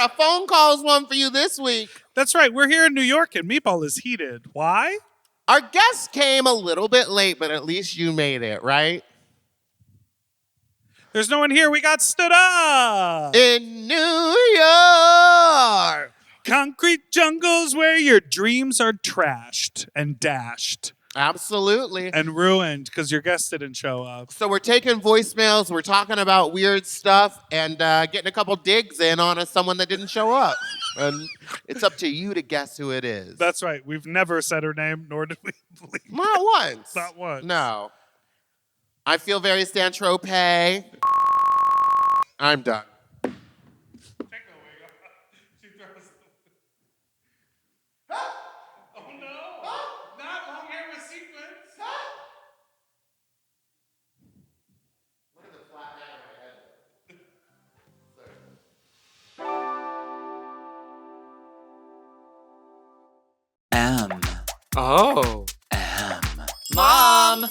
a phone calls one for you this week. That's right. We're here in New York and Meatball is heated. Why? Our guest came a little bit late, but at least you made it, right? There's no one here. We got stood up. In New York. Concrete jungles where your dreams are trashed and dashed. Absolutely. And ruined because your guest didn't show up. So we're taking voicemails, we're talking about weird stuff, and getting a couple digs in on someone that didn't show up. And it's up to you to guess who it is. That's right. We've never said her name, nor did we believe it. Not once. Not once. No. I feel very Saint-Tropez. I'm done. Take the wig off. She throws the... Oh, no. Not long hair with sequins. Look at the flat back of my head. M. Oh. M. Mom!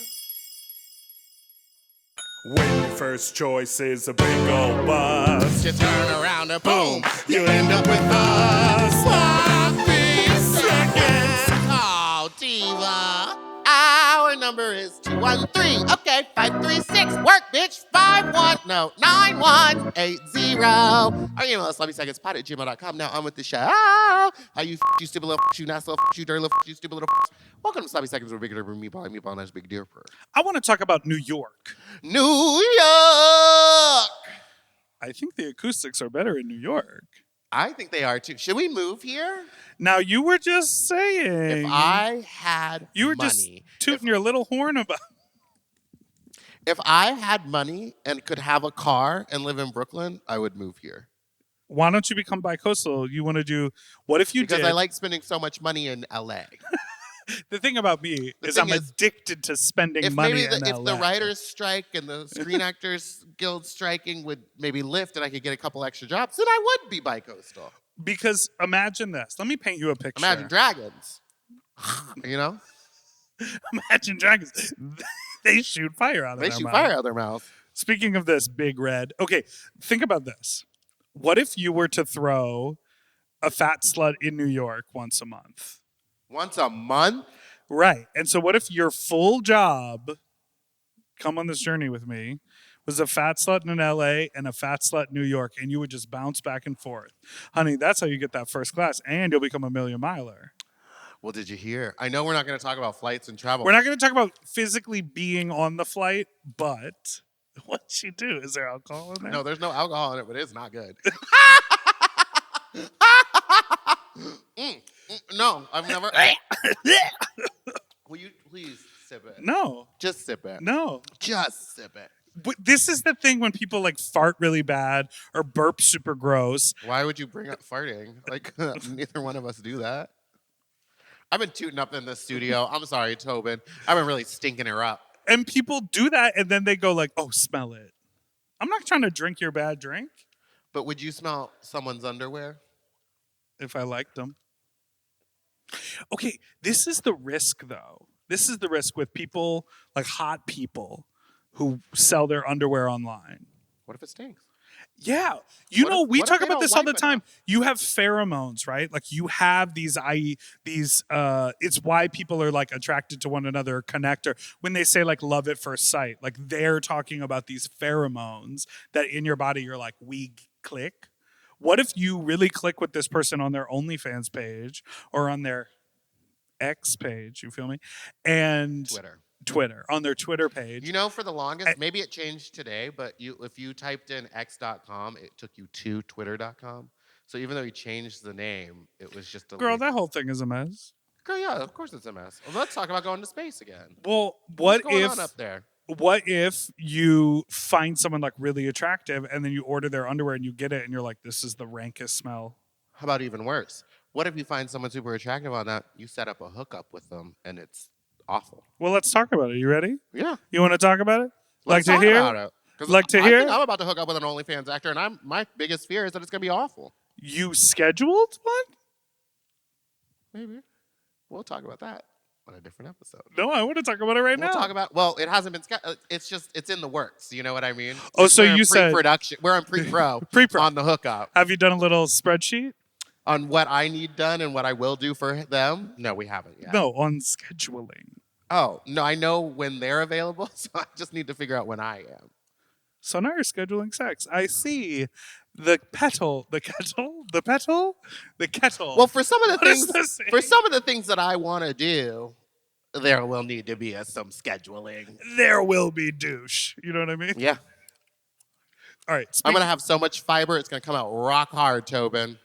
When your first choice is a big old bus, You turn around and boom, you end up with a sloppy seconds. Oh, diva. Our number is 213. Okay, 536. Work, bitch. 9180. Our email is sloppysecondspot@gmail.com. Now on with the show. How you you stupid little you nasty little you dirty little you stupid little Welcome to Sloppy Seconds, where bigger than meatball and meatball, nice big deer for. I want to talk about New York. New York. I think the acoustics are better in New York. I think they are too. Should we move here? Now, you were just saying... If I had You were money, just tooting your little horn about... if I had money and could have a car and live in Brooklyn, I would move here. Why don't you become bicoastal? You want to do... What if you Because did... I like spending so much money in LA. The thing about me The is thing I'm is, addicted to spending If money maybe in if LA. the writers' strike and the Screen Actors Guild striking would maybe lift and I could get a couple extra jobs, then I would be bicoastal. Because imagine this. Let me paint you a picture. Imagine dragons. You know? Imagine dragons. They shoot fire out of They their shoot mouth. fire out of their mouth. Speaking of this, Big Red. Okay, think about this. What if you were to throw a fat slut in New York once a month? Once a month? Right. And so what if your full job, come on this journey with me, was a fat slut in LA and a fat slut in New York, and you would just bounce back and forth? Honey, that's how you get that first class, and you'll become a million miler. Well, did you hear? I know we're not going to talk about flights and travel. We're not going to talk about physically being on the flight, but what you do? Is there alcohol in there? No, there's no alcohol in it, but it's not good. No, I've never. Will you please sip it? No. Just sip it. No. Just sip it. But this is the thing when people like fart really bad or burp super gross. Why would you bring up farting? Like, neither one of us do that. I've been tooting up in the studio. I'm sorry, Tobin. I've been really stinking her up. And people do that and then they go like, oh, smell it. I'm not trying to drink your bad drink. But would you smell someone's underwear? If I liked them. Okay, this is the risk though. This is the risk with people, like hot people who sell their underwear online. What if it stinks? Yeah. We what if talk they about don't this all the wipe it time. off? You have pheromones, right? Like you have these it's why people are like attracted to one another, connect, or when they say like love at first sight, like they're talking about these pheromones that in your body you're like, we click. What if you really click with this person on their OnlyFans page or on their X page, you feel me? And Twitter, on their Twitter page. You know, for the longest, maybe it changed today, but if you typed in x.com, it took you to twitter.com. So even though you changed the name, it was just a Girl, link. that whole thing is a mess. Girl, yeah, of course it's a mess. Well, let's talk about going to space again. Well, What's going on up there? What if you find someone like really attractive and then you order their underwear and you get it and you're like, this is the rankest smell? How about even worse? What if you find someone super attractive on that, you set up a hookup with them, and it's awful? Well, let's talk about it. You ready? Yeah. You want to talk about it? Let's like talk to hear? about it. 'Cause Like to I hear? think I'm about to hook up with an OnlyFans actor, and my biggest fear is that it's going to be awful. You scheduled one? Maybe. We'll talk about that. on a different episode. No, I want to talk about it right We'll now. talk about. Well, it hasn't been. It's in the works. You know what I mean? Oh, so We're in you said pre-production. We're on pre-pro Pre-pro. on the hookup Have you done a little spreadsheet? on what I need done and what I will do for them. No, we haven't yet. No, on scheduling. Oh no, I know when they're available, so I just need to figure out when I am. So now you're scheduling sex. I see. The kettle. Well, for some of the What is things, this? for some of the things that I want to do, there will need to be some scheduling. There will be douche. You know what I mean? Yeah, All right. I'm gonna have so much fiber, it's gonna come out rock hard, Tobin.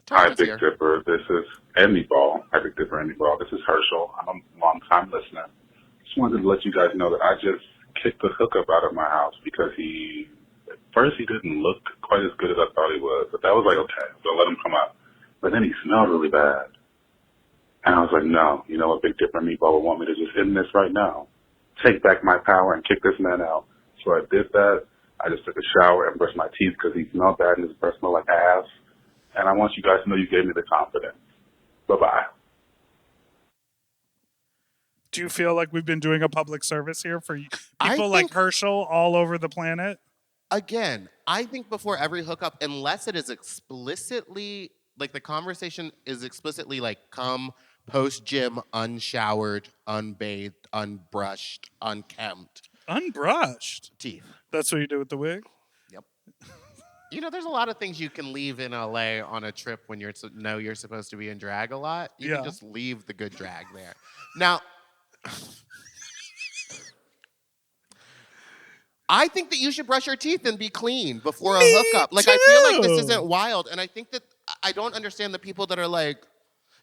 Hi, Tobin's Big here. Dipper. This is Andy Ball. Hi, Big Dipper, Andy Ball. This is Herschel. I'm a long-time listener. Just wanted to let you guys know that I just kicked the hookup out of my house because at first he didn't look quite as good as I thought he was. But that was like, okay, so let him come out. But then he smelled really bad. And I was like, no, you know what, Big Dipper and Meatball would want me to just end this right now. Take back my power and kick this man out. So I did that. I just took a shower and brushed my teeth because he smelled bad and his breath smelled like ass. And I want you guys to know you gave me the confidence. Bye-bye. Do you feel like we've been doing a public service here for I people like think- Herschel all over the planet? Again, I think before every hookup, unless it is explicitly like the conversation is explicitly like come post gym, unshowered, unbathed, unbrushed, unkempt Unbrushed. teeth. That's what you do with the wig? Yep. You know, there's a lot of things you can leave in LA on a trip when you're supposed to be in drag a lot. You Yeah. can just leave the good drag there. Now, I think that you should brush your teeth and be clean before a Me hookup. Like, I feel like this too. isn't wild. And I think that I don't understand the people that are like,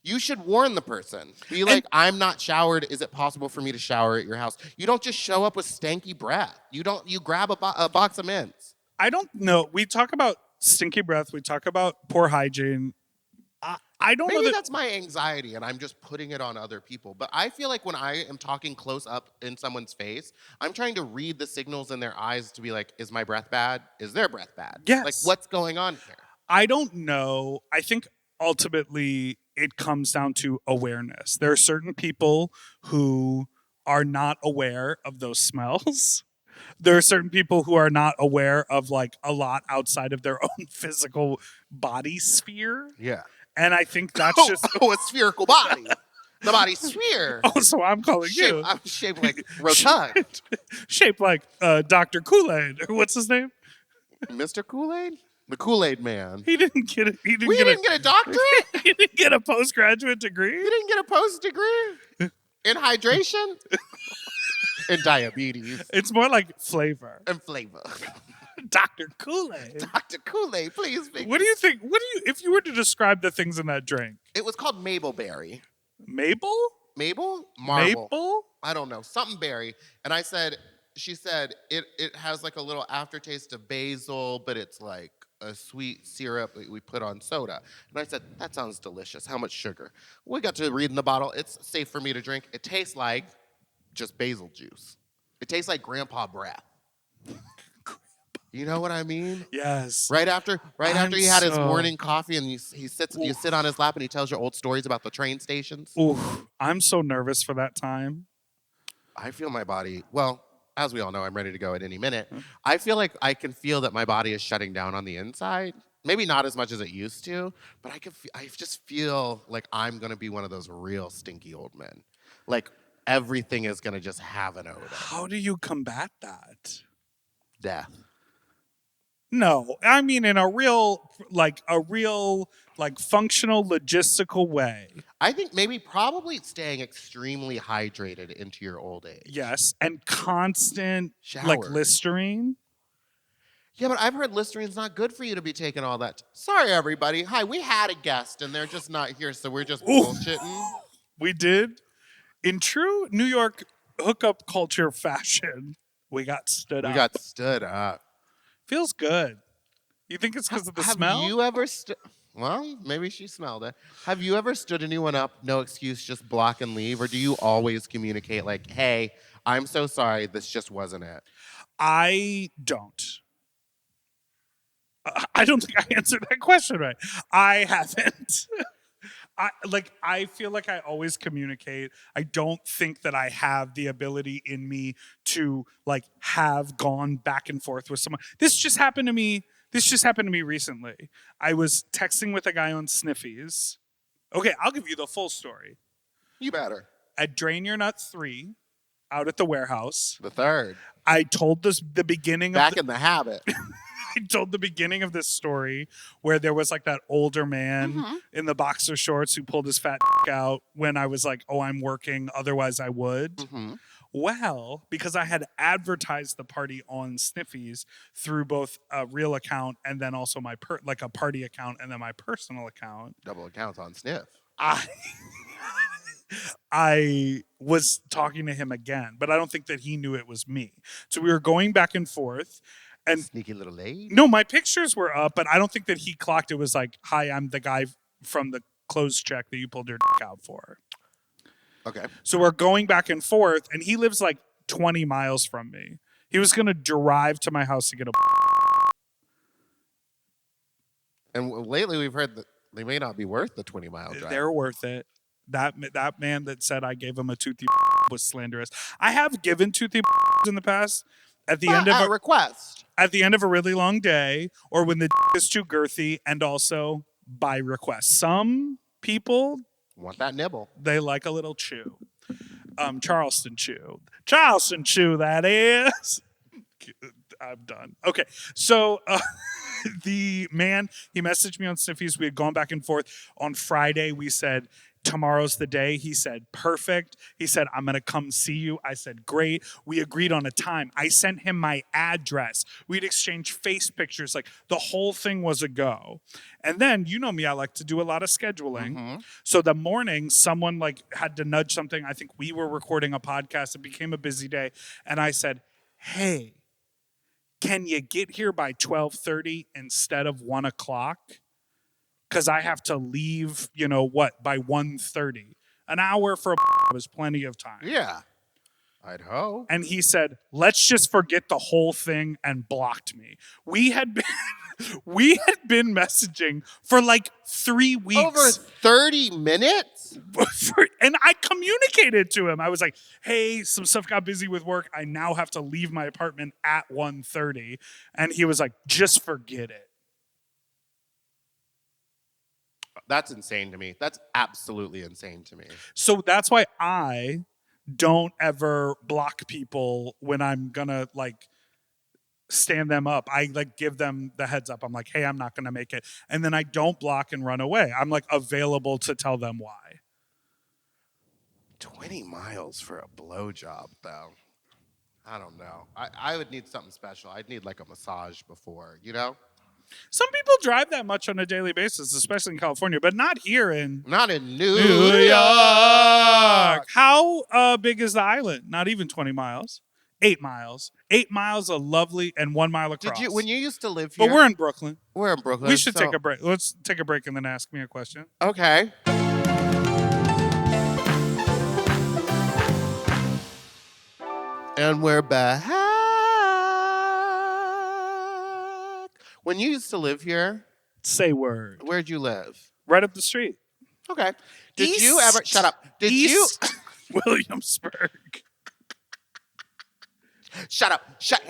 you should warn the person. Be like, I'm not showered. Is it possible for me to shower at your house? You don't just show up with stanky breath. You grab a box of mints. I don't know. We talk about stinky breath. We talk about poor hygiene. I don't know Maybe that. that's my anxiety and I'm just putting it on other people. But I feel like when I am talking close up in someone's face, I'm trying to read the signals in their eyes to be like, is my breath bad? Is their breath bad? Yes. Like, what's going on here? I don't know. I think ultimately it comes down to awareness. There are certain people who are not aware of those smells. There are certain people who are not aware of like a lot outside of their own physical body sphere. Yeah. And I think that's just a spherical body. The body's sphere. oh, so I'm calling you I'm shaped like rotund. shaped like Dr. Kool-Aid. What's his name? Mr. Kool-Aid? The Kool-Aid man. He didn't get it. He We didn't get a doctorate? He didn't get a postgraduate degree. You didn't get a post degree? In hydration? In diabetes. It's more like flavor. And flavor. Dr. Kool-Aid. Dr. Kool-Aid, please. What do you think? If you were to describe the things in that drink? It was called Mabelberry. Mabel? Mabel? Marble. Maple? I don't know. Something berry. And she said, it has like a little aftertaste of basil, but it's like a sweet syrup that we put on soda. And I said, that sounds delicious. How much sugar? We got to read in the bottle. It's safe for me to drink. It tastes like just basil juice. It tastes like grandpa breath. You know what I mean? Yes. Right after he had his so- morning coffee and you sit on his lap and he tells you old stories about the train stations. Oof. I'm so nervous for that time. I feel my body, well, as we all know, I'm ready to go at any minute. I feel like I can feel that my body is shutting down on the inside. Maybe not as much as it used to, but I just feel like I'm going to be one of those real stinky old men. Like everything is going to just have an odor. How do you combat that? Death. No, I mean in a real functional logistical way. I think probably staying extremely hydrated into your old age. Yes, and constant Showers. Listerine. Yeah, but I've heard Listerine's not good for you to be taking all that. Sorry, everybody. Hi, we had a guest and they're just not here, so we're just bullshitting. We did. In true New York hookup culture fashion, we got stood up. We got stood up. Feels good. You think it's because of the smell? Have you ever well, maybe she smelled it. Have you ever stood anyone up, no excuse, just block and leave? Or do you always communicate like, hey, I'm so sorry, this just wasn't it? I don't. I don't think I answered that question right. I haven't. I feel like I always communicate. I don't think that I have the ability in me to like have gone back and forth with someone. This just happened to me recently. I was texting with a guy on Sniffies. Okay, I'll give you the full story. You better. At Drain Your Nut 3, out at the warehouse, The third. I told the beginning Back of in the habit. I told the beginning of this story where there was like that older man in the boxer shorts who pulled his fat out when I was like, "Oh, I'm working, otherwise I would." Mm-hmm. Well, because I had advertised the party on Sniffies through both a real account and then also my like a party account and then my personal account. Double accounts on Sniff. I was talking to him again, but I don't think that he knew it was me. So we were going back and forth. And Sneaky little lady. no, my pictures were up, but I don't think that he clocked it was like, "Hi, I'm the guy from the clothes check that you pulled your dick out for." Okay. So we're going back and forth, and he lives like 20 miles from me. He was going to drive to my house to get a. And lately we've heard that they may not be worth the 20-mile drive. They're worth it. That man that said I gave him a toothy was slanderous. I have given toothy in the past at the end of a request. At the end of a really long day, or when the is too girthy, and also by request. Some people Want that nibble. they like a little chew. Charleston chew, that is. I'm done. Okay, so the man, he messaged me on Sniffies. We had gone back and forth. On Friday, we said, "Tomorrow's the day." He said, "Perfect." He said, "I'm going to come see you." I said, "Great." We agreed on a time. I sent him my address. We'd exchanged face pictures. Like the whole thing was a go. And then, you know me, I like to do a lot of scheduling. Mm-hmm. So the morning, someone like had to nudge something. I think we were recording a podcast. It became a busy day. And I said, "Hey, can you get here by 12:30 instead of 1 o'clock? Because I have to leave, by 1:30. An hour for was plenty of time." Yeah. I'd hope. And he said, "Let's just forget the whole thing," and blocked me. We had been messaging for like 3 weeks. Over 30 minutes? And I communicated to him. I was like, "Hey, some stuff got busy with work. I now have to leave my apartment at 1:30. And he was like, "Just forget it." That's insane to me. That's absolutely insane to me. So that's why I don't ever block people when I'm gonna like stand them up. I like give them the heads up. I'm like, "Hey, I'm not gonna make it." And then I don't block and run away. I'm like available to tell them why. 20 miles for a blowjob, though. I don't know. I would need something special. I'd need like a massage before, Some people drive that much on a daily basis, especially in California, but not here in Not in New York. York. How big is the island? Not even 20 miles. 8 miles. 8 miles of lovely and 1 mile across. Did you when you used to live here? But we're in Brooklyn. We're in Brooklyn. We should take a break. Let's take a break and then ask me a question. Okay. And we're back. When you used to live here, Say word. where'd you live? Right up the street. Okay. Did you East- ever shut up? Did East Williamsburg. Shut up. Shut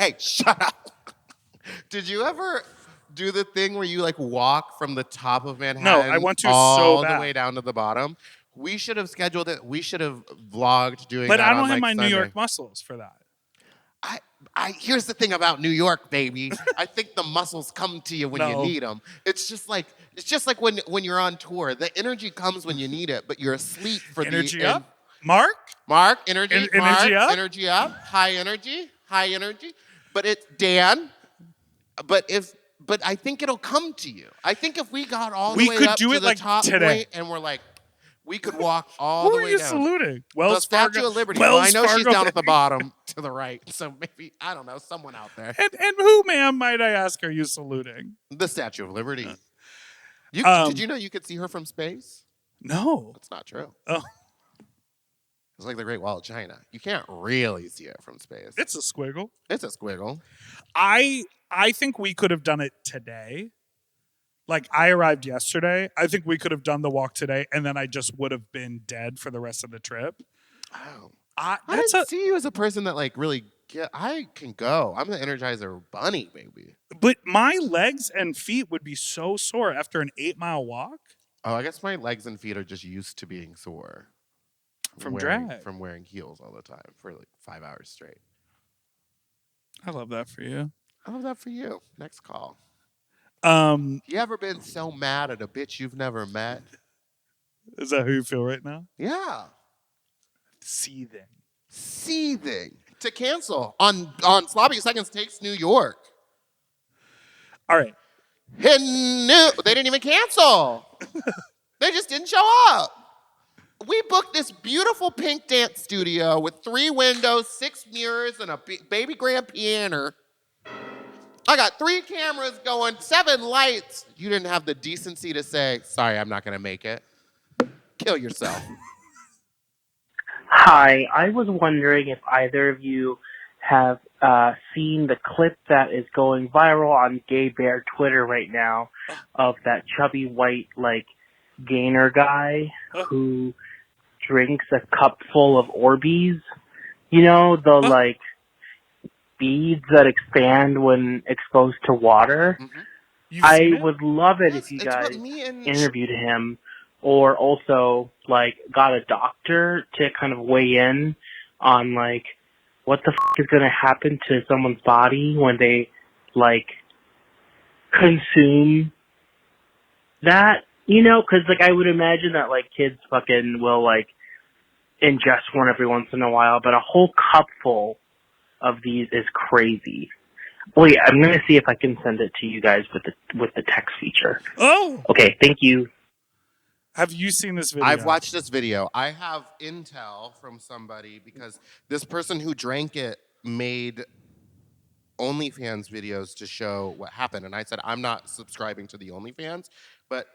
up. Did you ever do the thing where you like walk from the top of Manhattan No, I want to all so the bad. way down to the bottom? We should have scheduled it. We should have vlogged doing But that I don't on, have like, my Sunday. New York muscles for that. Here's the thing about New York, baby. I think the muscles come to you when you No. need them. It's just like when you're on tour. The energy comes when you need it, but you're asleep for Energy the up. Mark? Mark, energy, Energy Mark, up? energy up, high energy. But it's Dan. But I think it'll come to you. I think if we got all the We way could up do to it the like top today. point and we're like, we could walk all Who the are way you down. saluting? The Wells Statue Fargo. of Liberty. Wells Well, I know she's Fargo down at the Bank. bottom to the right. So maybe, I don't know, someone out there. And who, ma'am, might I ask, are you saluting? The Statue of Liberty. Did you know you could see her from space? No. That's not true. Oh, It's like the Great Wall of China. You can't really see it from space. it's a squiggle. It's a squiggle. I think we could have done it today. Like, I arrived yesterday. I think we could have done the walk today, and then I just would have been dead for the rest of the trip. Oh. I I didn't see you as a person that like really I can go. I'm the Energizer Bunny, baby. But my legs and feet would be so sore after an 8-mile walk Oh, I guess my legs and feet are just used to being sore from drag. from wearing heels all the time for like 5 hours straight. I love that for you. I love that for you. Next call. Um, You ever been so mad at a bitch you've never met? is that how you feel right now? Yeah. Seething. To cancel on Sloppy Seconds Takes New York. All right. They didn't even cancel. They just didn't show up. We booked this beautiful pink dance studio with 3 windows, 6 mirrors, and a baby grand piano. I got 3 cameras going, 7 lights. You didn't have the decency to say, sorry, I'm not going to make it. Kill yourself. Hi, I was wondering if either of you have seen the clip that is going viral on Gay Bear Twitter right now of that chubby white, like, gainer guy who drinks a cup full of Orbeez. You know, the, like, beads that expand when exposed to water. Mm-hmm. I would love it Yes, if you it's guys what me and interviewed him, or also like got a doctor to kind of weigh in on like what the is going to happen to someone's body when they like consume that, you know, because like I would imagine that like kids fucking will like ingest one every once in a while, but a whole cup full of these is crazy. Wait, I'm gonna see if I can send it to you guys with the text feature. Oh, okay, thank you. Have you seen this video? I've watched this video. I have intel from somebody because this person who drank it made OnlyFans videos to show what happened. And I said, I'm not subscribing to the OnlyFans. But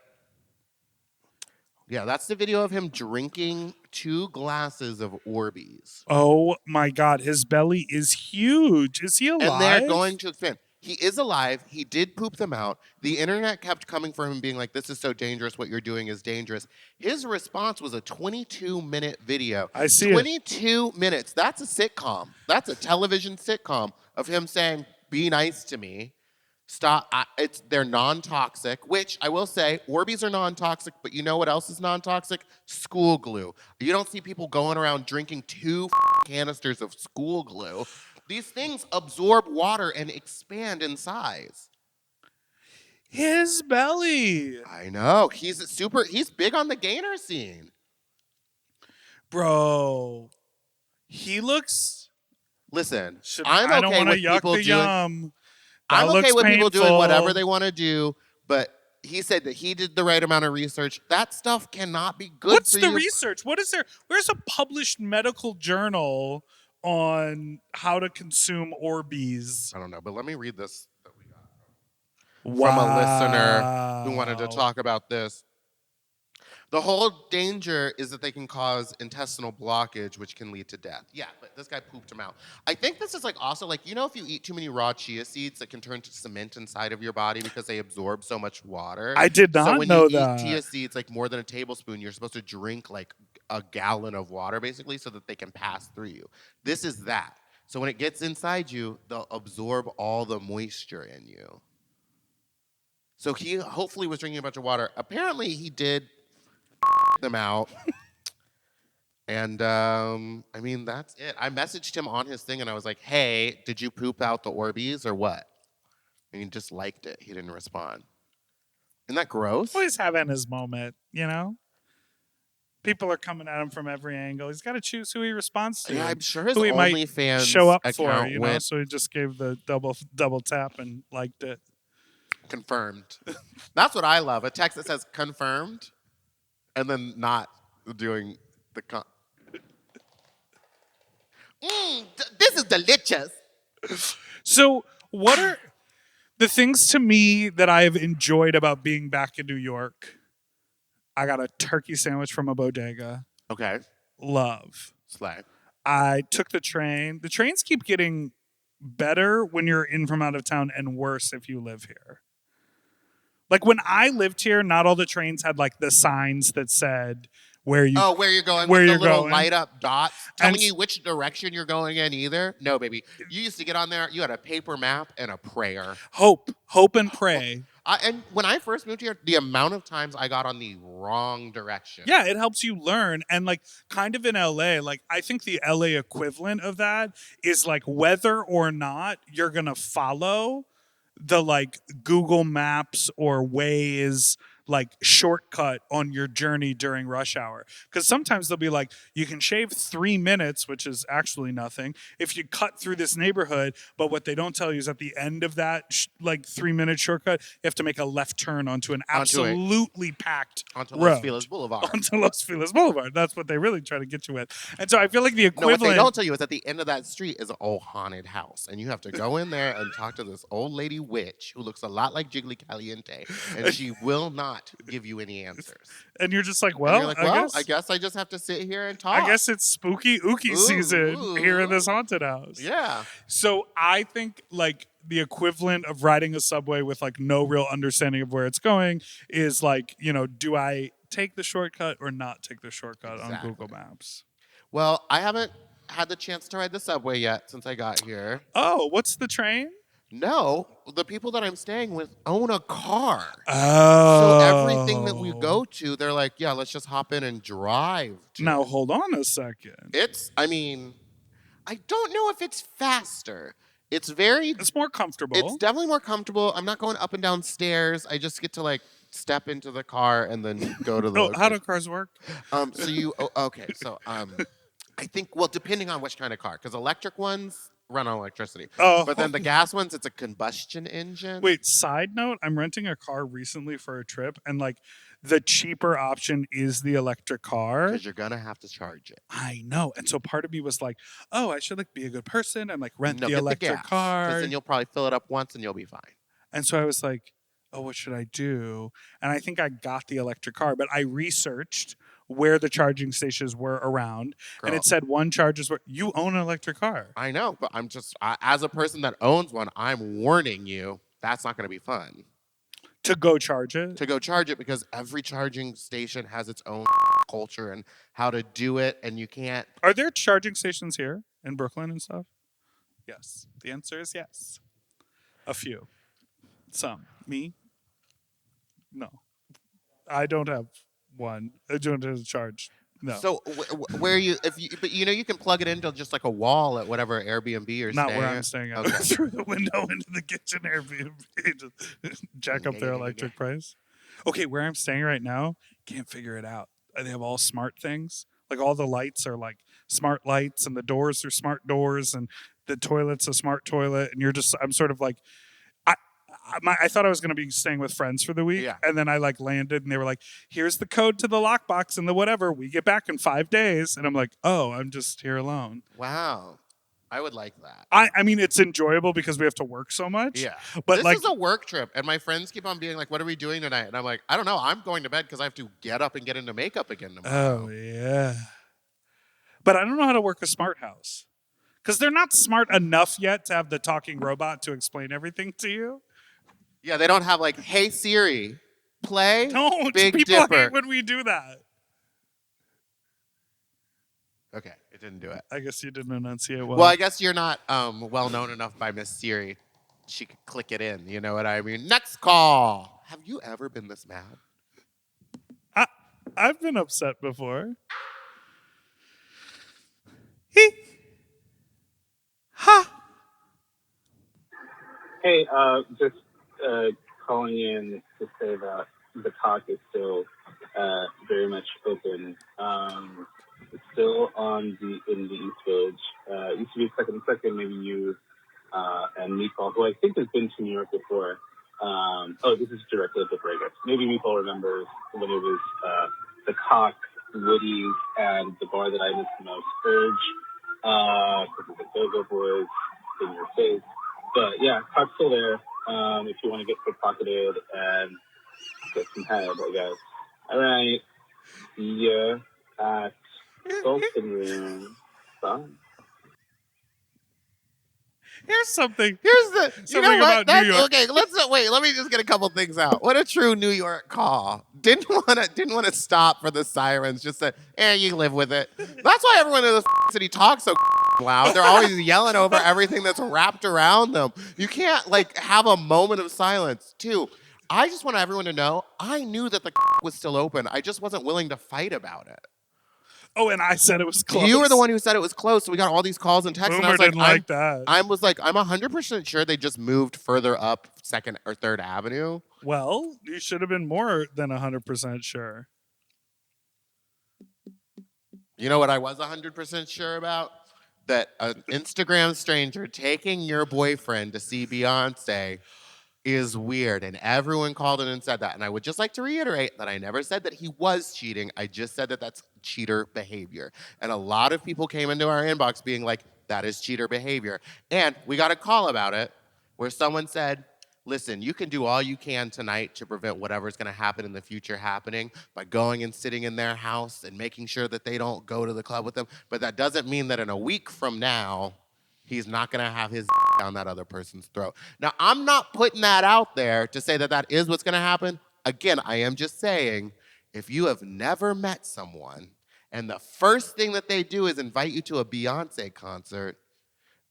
yeah, that's the video of him drinking 2 glasses of Orbeez. Oh my God, his belly is huge. Is he alive? And they're going to expand. He is alive. He did poop them out. The internet kept coming for him being like, this is so dangerous. What you're doing is dangerous. His response was a 22-minute video. I see 22 minutes. That's a sitcom. That's a television sitcom of him saying, be nice to me. Stop. They're non-toxic, which I will say, Orbeez are non-toxic, but you know what else is non-toxic? School glue. You don't see people going around drinking 2 canisters of school glue. These things absorb water and expand in size. His belly. I know. He's big on the gainer scene. Bro, he looks... Listen, I don't want to yuck the yum. I'm okay with people doing painful. whatever they want to do, but he said that he did the right amount of research. That stuff cannot be good What's for the you. research? What is there? Where's a published medical journal on how to consume Orbeez? I don't know, but let me read this that we got from a listener who wanted to talk about this. The whole danger is that they can cause intestinal blockage, which can lead to death. Yeah, but this guy pooped him out. I think this is like also like, you know, if you eat too many raw chia seeds, that can turn to cement inside of your body because they absorb so much water. I did not so when know you that. eat chia seeds like more than a tablespoon, you're supposed to drink like a gallon of water basically so that they can pass through you. This is that. So when it gets inside you, they'll absorb all the moisture in you. So he hopefully was drinking a bunch of water. Apparently he did them out. And I mean, that's it. I messaged him on his thing and I was like, hey, did you poop out the Orbeez or what? And he just liked it. He didn't respond. Isn't that gross? Always having his moment, you know? People are coming at him from every angle. He's got to choose who he responds to. Yeah, I'm sure his who he might OnlyFans show up account for, you know? went So he just gave the double tap and liked it. confirmed. That's what I love. A text that says confirmed and then not doing the this is delicious. So what are the things to me that I have enjoyed about being back in New York? I got a turkey sandwich from a bodega. Okay. Love. Slay. I took the train. The trains keep getting better when you're in from out of town and worse if you live here. Like when I lived here, not all the trains had like the signs that said where you Where you're going where with the you're little going. light up dots telling And- you which direction you're going in either? No, baby. You used to get on there, you had a paper map and a prayer. hope and pray. And when I first moved here, the amount of times I got on the wrong direction. Yeah, it helps you learn. And like kind of in LA, like I think the LA equivalent of that is like whether or not you're going to follow the like Google Maps or Waze like shortcut on your journey during rush hour. Because sometimes they'll be like, you can shave 3 minutes, which is actually nothing, if you cut through this neighborhood. But what they don't tell you is at the end of that like 3 minute shortcut, you have to make a left turn onto an absolutely packed onto road. Los Feliz Boulevard. Onto Los Feliz Boulevard. That's what they really try to get you with. And so I feel like the No, what equivalent. they don't tell you is at the end of that street is an old haunted house. And you have to go in there and talk to this old lady witch who looks a lot like Jiggly Caliente. And she will not give you any answers. And you're just like, And well, you're like, I I guess I just have to sit here and talk. I guess it's spooky ooky season here in this haunted house. Yeah. So I think like the equivalent of riding a subway with like no real understanding of where it's going is like, do I take the shortcut or not take the shortcut on Google Maps? Well, I haven't had the chance to ride the subway yet since I got here. Oh, what's the train? No, the people that I'm staying with own a car. Oh. So everything that we go to, they're like, yeah, let's just hop in and drive. Now, hold on a second. I don't know if it's faster. It's more comfortable. It's definitely more comfortable. I'm not going up and down stairs. I just get to like step into the car and then go to the location. How do cars work? Okay. So I think, well, depending on which kind of car, because electric ones run on electricity. But then the gas ones, it's a combustion engine. Wait, side note, I'm renting a car recently for a trip, and like the cheaper option is the electric car. Because you're going to have to charge it. I know. And so part of me was like, oh, I should like be a good person and like rent the electric car. Because then you'll probably fill it up once and you'll be fine. And so I was like, oh, what should I do? And I think I got the electric car, but I researched where the charging stations were around. Girl. And it said one charges where you own an electric car. I know, but I'm just, as a person that owns one, I'm warning you, that's not going to be fun. To go charge it? To go charge it, because every charging station has its own culture and how to do it, and you can't. Are there charging stations here in Brooklyn and stuff? Yes. The answer is yes. A few. Some. Me? No. I don't have one. I don't have a charge. No. So where you you can plug it into just like a wall at whatever Airbnb you're Not staying where at. I'm staying at. Okay. Through the window into the kitchen Airbnb. Just jack up their electric price. Okay, where I'm staying right now, can't figure it out. They have all smart things. Like all the lights are like smart lights and the doors are smart doors and the toilet's a smart toilet. And I'm sort of like, I thought I was going to be staying with friends for the week. Yeah. And then I like landed and they were like, here's the code to the lockbox and the whatever. We get back in 5 days. And I'm like, oh, I'm just here alone. Wow. I would like that. I mean, it's enjoyable because we have to work so much. Yeah. But this like, is a work trip. And my friends keep on being like, what are we doing tonight? And I'm like, I don't know. I'm going to bed because I have to get up and get into makeup again tomorrow. Oh, yeah. But I don't know how to work a smart house. Because they're not smart enough yet to have the talking robot to explain everything to you. Yeah, they don't have like, hey Siri, play Don't. Big People Dipper. hate when we do that. Okay, it didn't do it. I guess you didn't enunciate well. Well, I guess you're not well known enough by Miss Siri. She could click it in. You know what I mean? Next call. Have you ever been this mad? I've been upset before. Ha! Hey, just calling in to say that the talk is still very much open. It's still in the East Village. It used to be second, maybe you and Meatball, who I think has been to New York before. This is directly at the break. Maybe Meatball remembers when it was the Cock, Woody's, and the bar that I miss the most, Urge, because of the Go-Go Boys, In Your Face. But yeah, Cock's still there. If you want to get pickpocketed and get some head, I guess. All right. See ya at Sultan Room. Bye. Here's something. Here's the. You Something know what? about New York. Okay, wait. Let me just get a couple things out. What a true New York call. Didn't want to stop for the sirens. Just said, you live with it. That's why everyone in this city talks so loud. They're always yelling over everything that's wrapped around them. You can't like have a moment of silence. Too. I just want everyone to know I knew that the was still open. I just wasn't willing to fight about it. Oh, and I said it was close. You were the one who said it was close, so we got all these calls and texts. Boomer and I was like, didn't like that. I'm 100% sure they just moved further up 2nd or 3rd Avenue. Well, you should have been more than 100% sure. You know what I was 100% sure about? That an Instagram stranger taking your boyfriend to see Beyonce is weird. And everyone called in and said that. And I would just like to reiterate that I never said that he was cheating. I just said that that's cheater behavior. And a lot of people came into our inbox being like, that is cheater behavior. And we got a call about it where someone said, listen, you can do all you can tonight to prevent whatever's going to happen in the future happening by going and sitting in their house and making sure that they don't go to the club with them. But that doesn't mean that in a week from now, he's not going to have his down that other person's throat. Now, I'm not putting that out there to say that that is what's going to happen. Again, I am just saying, if you have never met someone and the first thing that they do is invite you to a Beyonce concert,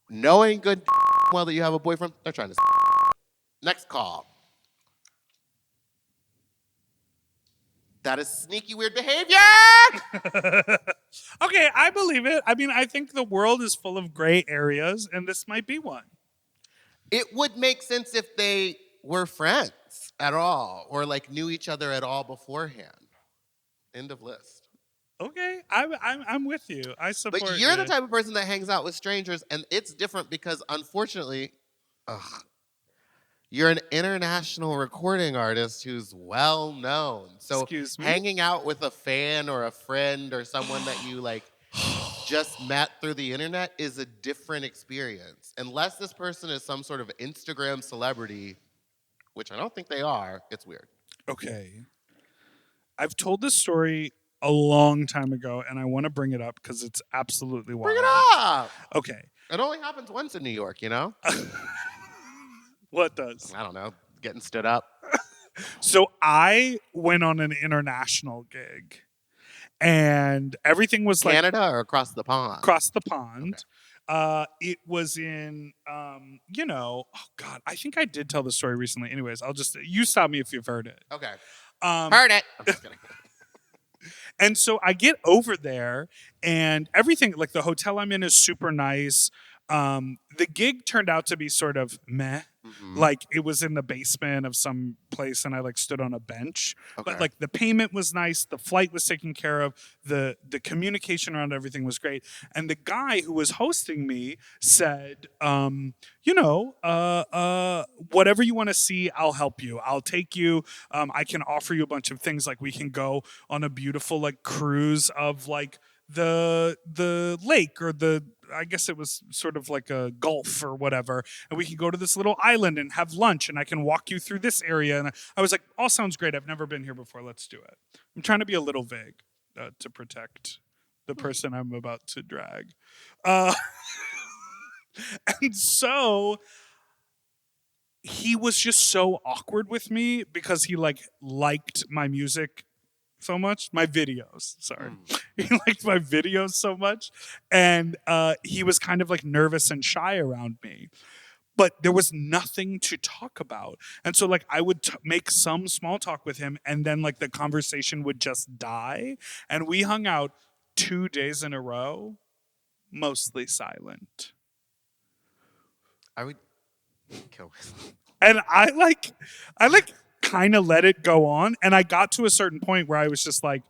knowing good well that you have a boyfriend, they're trying to. Next call. That is sneaky weird behavior. Okay, I believe it. I mean, I think the world is full of gray areas, and this might be one. It would make sense if they were friends at all or like knew each other at all beforehand. End of list. Okay, I'm with you. I support But you're you. the type of person that hangs out with strangers, and it's different because unfortunately, you're an international recording artist who's well known. So Excuse me? hanging out with a fan or a friend or someone that you like just met through the internet is a different experience. Unless this person is some sort of Instagram celebrity, which I don't think they are, it's weird. Okay. I've told this story a long time ago, and I want to bring it up because it's absolutely wild. Bring it up. Okay. It only happens once in New York, you know? What does? I don't know. Getting stood up. So I went on an international gig, and everything was like Canada or across the pond? across the pond. It was in, oh God, I think I did tell the story recently. Anyways, you stop me if you've heard it. Okay. Heard it. I'm just kidding. And so I get over there, and everything, like the hotel I'm in is super nice. The gig turned out to be sort of meh. Mm-hmm. Like it was in the basement of some place, and I like stood on a bench. Okay. But like the payment was nice, the flight was taken care of, the communication around everything was great. And the guy who was hosting me said, whatever you want to see, I'll help you. I'll take you. I can offer you a bunch of things. Like we can go on a beautiful like cruise of like the lake or I guess it was sort of like a gulf or whatever. And we can go to this little island and have lunch, and I can walk you through this area. And I was like, all sounds great. I've never been here before. Let's do it. I'm trying to be a little vague to protect the person I'm about to drag. And so he was just so awkward with me because he liked my music so much, my videos. Sorry, he liked my videos so much, and he was kind of like nervous and shy around me. But there was nothing to talk about, and so like I would make some small talk with him, and then like the conversation would just die, and we hung out 2 days in a row, mostly silent. I would kill myself. And I kind of let it go on. And I got to a certain point where I was just like,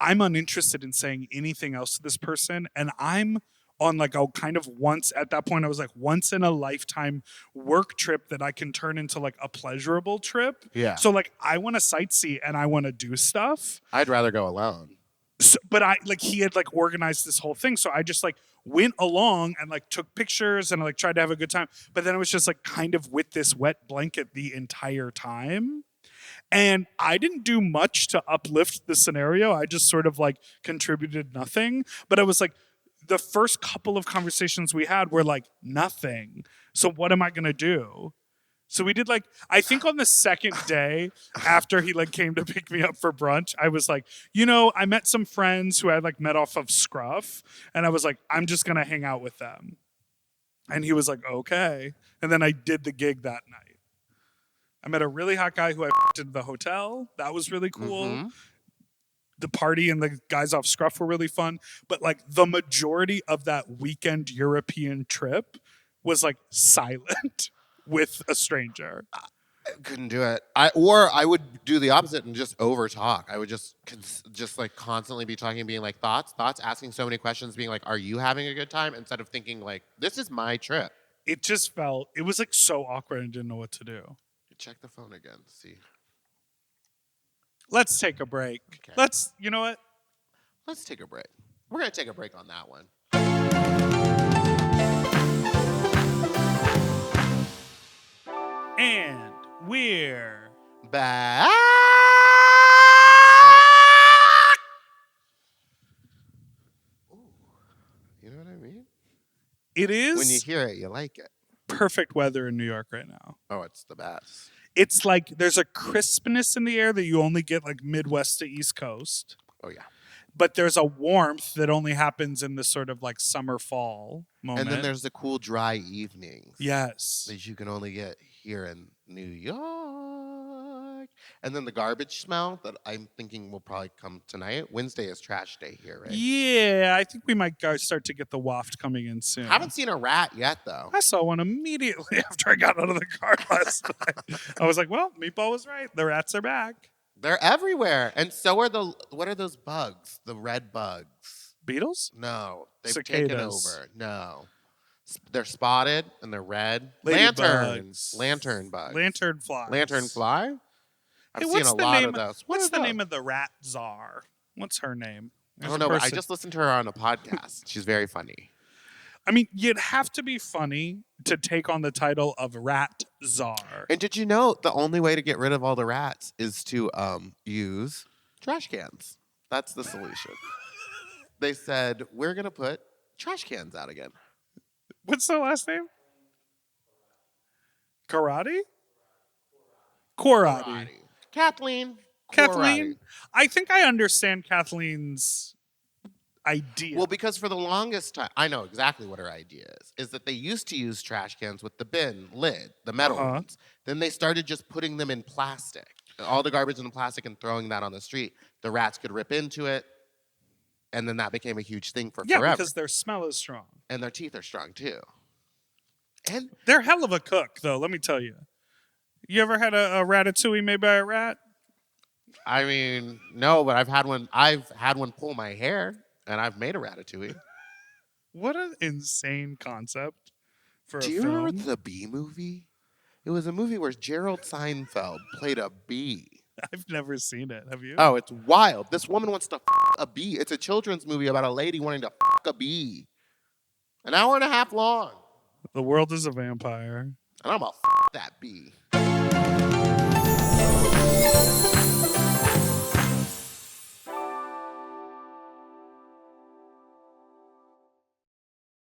I'm uninterested in saying anything else to this person. And I'm on like a kind of at that point, I was like once in a lifetime work trip that I can turn into like a pleasurable trip. Yeah. So like I want to sightsee and I want to do stuff. I'd rather go alone. So, but he had like organized this whole thing. So I just like went along and like took pictures and like tried to have a good time. But then it was just like kind of with this wet blanket the entire time. And I didn't do much to uplift the scenario. I just sort of like contributed nothing. But I was like, the first couple of conversations we had were like nothing. So what am I going to do? So we did like, I think on the second day after he like came to pick me up for brunch, I was like, I met some friends who I like met off of Scruff. And I was like, I'm just going to hang out with them. And he was like, okay. And then I did the gig that night. I met a really hot guy who I f***ed in the hotel. That was really cool. Mm-hmm. The party and the guys off Scruff were really fun. But like the majority of that weekend European trip was like silent with a stranger. I couldn't do it. I would do the opposite and just over talk. I would just like constantly be talking, being like thoughts, asking so many questions, being like, are you having a good time? Instead of thinking like, this is my trip. It just it was like so awkward and didn't know what to do. Check the phone again. See. Let's take a break. Okay. You know what? Let's take a break. We're going to take a break on that one. And we're Back. Ooh. You know what I mean? It is When you hear it, you like it. perfect weather in New York right now. Oh, it's the best. It's like there's a crispness in the air that you only get like Midwest to East Coast. Oh, yeah. But there's a warmth that only happens in this sort of like summer fall moment. And then there's the cool, dry evenings. Yes. That you can only get here in New York. And then the garbage smell that I'm thinking will probably come tonight. Wednesday is trash day here, right? Yeah, I think we might start to get the waft coming in soon. Haven't seen a rat yet, though. I saw one immediately after I got out of the car last night. I was like, well, Meatball was right. The rats are back. They're everywhere. And so are what are those bugs? The red bugs. Beetles? No. They've Cicadas. taken over. No. They're spotted and they're red. Ladybugs. Lantern bugs. Lantern flies. Lantern fly? I've Hey, seen what's a the lot name- of those. What's the name of the rat czar? What's her name? I There's don't a know, but I person- just listened to her on a podcast. She's very funny. I mean, you'd have to be funny to take on the title of rat czar. And did you know the only way to get rid of all the rats is to use trash cans? That's the solution. They said, we're going to put trash cans out again. What's the last name? Karate? Karate. Kathleen. Kathleen? Karate. I think I understand Kathleen's idea. Well, because for the longest time, I know exactly what her idea is that they used to use trash cans with the bin lid, the metal ones. Then they started just putting them in plastic. All the garbage in plastic and throwing that on the street. The rats could rip into it. And then that became a huge thing for forever. because their smell is strong. And their teeth are strong, too. And They're hell of a cook, though, let me tell you. You ever had a ratatouille made by a rat? I mean, no, but I've had one pull my hair, and I've made a ratatouille. What an insane concept for a Do you film. remember the Bee movie? It was a movie where Gerald Seinfeld played a bee. I've never seen it. Have you? Oh, it's wild. This woman wants to f*** a bee. It's a children's movie about a lady wanting to f*** a bee. An hour and a half long. The world is a vampire. And I'm going to f*** that bee.